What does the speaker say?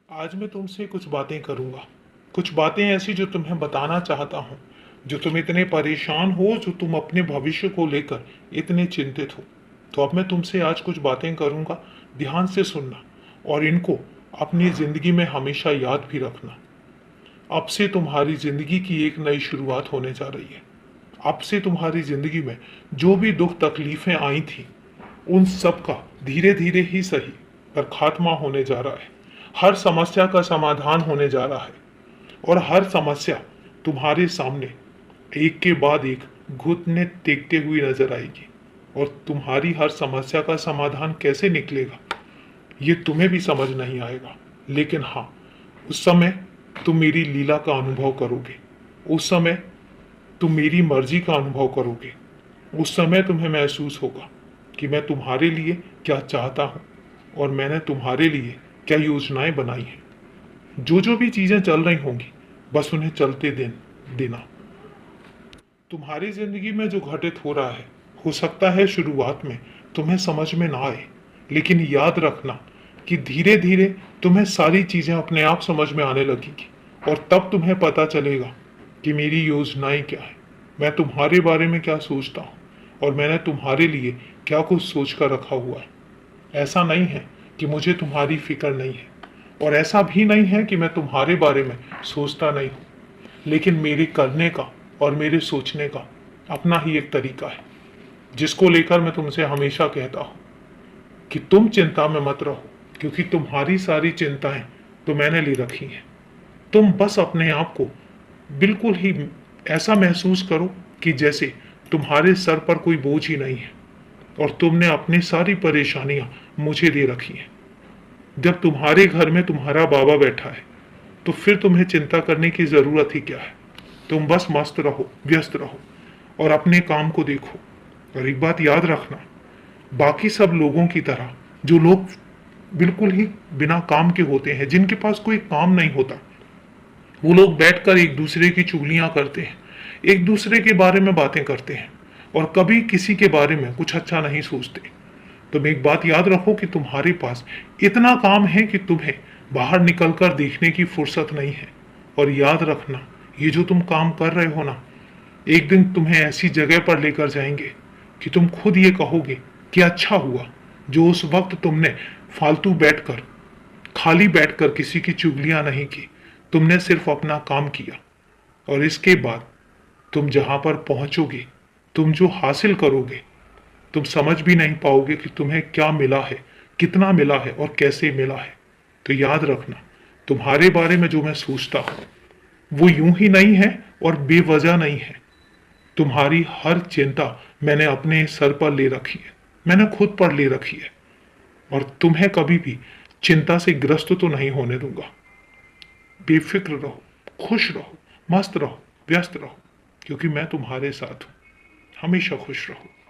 आज मैं तुमसे कुछ बातें करूंगा। कुछ बातें ऐसी जो तुम्हें बताना चाहता हूँ, जो तुम इतने परेशान हो, जो तुम अपने भविष्य को लेकर इतने चिंतित हो। तो अब मैं तुमसे आज कुछ बातें करूंगा, ध्यान से सुनना और इनको अपनी जिंदगी में हमेशा याद भी रखना। अब से तुम्हारी जिंदगी की एक नई शुरुआत होने जा रही है। अब से तुम्हारी जिंदगी में जो भी दुख तकलीफें आई थी, उन सब का धीरे धीरे ही सही पर खात्मा होने जा रहा है। हर समस्या का समाधान होने जा रहा है और हर समस्या तुम्हारे सामने एक के बाद एक घुटने टेकते हुई नजर आएगी। और तुम्हारी हर समस्या का समाधान कैसे निकलेगा, ये तुम्हें भी समझ नहीं आएगा। लेकिन हाँ, उस समय तुम मेरी लीला का अनुभव करोगे। उस समय तुम मेरी मर्जी का अनुभव करोगे। उस समय तुम्हें महसूस होगा कि मैं तुम्हारे लिए क्या चाहता हूँ और मैंने तुम्हारे लिए क्या योजनाएं बनाई हैं। जो जो भी चीजें चल रही होंगी, बस उन्हें चलते देना। तुम्हारी जिंदगी में जो घटित हो रहा है, हो सकता है शुरुआत में तुम्हें समझ में ना आए, लेकिन याद रखना कि धीरे धीरे तुम्हें सारी चीजें अपने आप समझ में आने लगेगी और तब तुम्हें पता चलेगा कि मेरी योजनाएं क्या है, मैं तुम्हारे बारे में क्या सोचता हूँ और मैंने तुम्हारे लिए क्या कुछ सोच कर रखा हुआ है। ऐसा नहीं है कि मुझे तुम्हारी फिक्र नहीं है और ऐसा भी नहीं है कि मैं तुम्हारे बारे में सोचता नहीं हूँ, लेकिन मेरे करने का और मेरे सोचने का अपना ही एक तरीका है, जिसको लेकर मैं तुमसे हमेशा कहता हूँ कि तुम चिंता में मत रहो, क्योंकि तुम्हारी सारी चिंताएं तो मैंने ले रखी हैं। तुम बस अपने आप को बिल्कुल ही ऐसा महसूस करो कि जैसे तुम्हारे सर पर कोई बोझ ही नहीं है और तुमने अपनी सारी परेशानियां मुझे दे रखी हैं। जब तुम्हारे घर में तुम्हारा बाबा बैठा है, तो फिर तुम्हें चिंता करने की जरूरत ही क्या है। तुम बस मस्त रहो, व्यस्त रहो और अपने काम को देखो। और एक बात याद रखना, बाकी सब लोगों की तरह जो लोग बिल्कुल ही बिना काम के होते हैं, जिनके पास कोई काम नहीं होता, वो लोग बैठकर एक दूसरे की चुगलियां करते हैं, एक दूसरे के बारे में बातें करते हैं और कभी किसी के बारे में कुछ अच्छा नहीं सोचते। तुम एक बात याद रखो कि तुम्हारे पास इतना काम है कि तुम्हें बाहर निकलकर देखने की फुर्सत नहीं है। और याद रखना, ये जो तुम काम कर रहे हो ना, एक दिन तुम्हें ऐसी जगह पर लेकर जाएंगे कि तुम खुद ये कहोगे कि अच्छा हुआ जो उस वक्त तुमने फालतू बैठकर, खाली बैठकर किसी की चुगलियां नहीं की। तुमने सिर्फ अपना काम किया और इसके बाद तुम जहां पर पहुंचोगे, तुम जो हासिल करोगे, तुम समझ भी नहीं पाओगे कि तुम्हें क्या मिला है, कितना मिला है और कैसे मिला है। तो याद रखना, तुम्हारे बारे में जो मैं सोचता हूं, वो यूं ही नहीं है और बेवजह नहीं है। तुम्हारी हर चिंता मैंने अपने सर पर ले रखी है, मैंने खुद पर ले रखी है और तुम्हें कभी भी चिंता से ग्रस्त तो नहीं होने दूंगा। बेफिक्र रहो, खुश रहो, मस्त रहो, व्यस्त रहो, क्योंकि मैं तुम्हारे साथ हूं। हमेशा खुश रहो।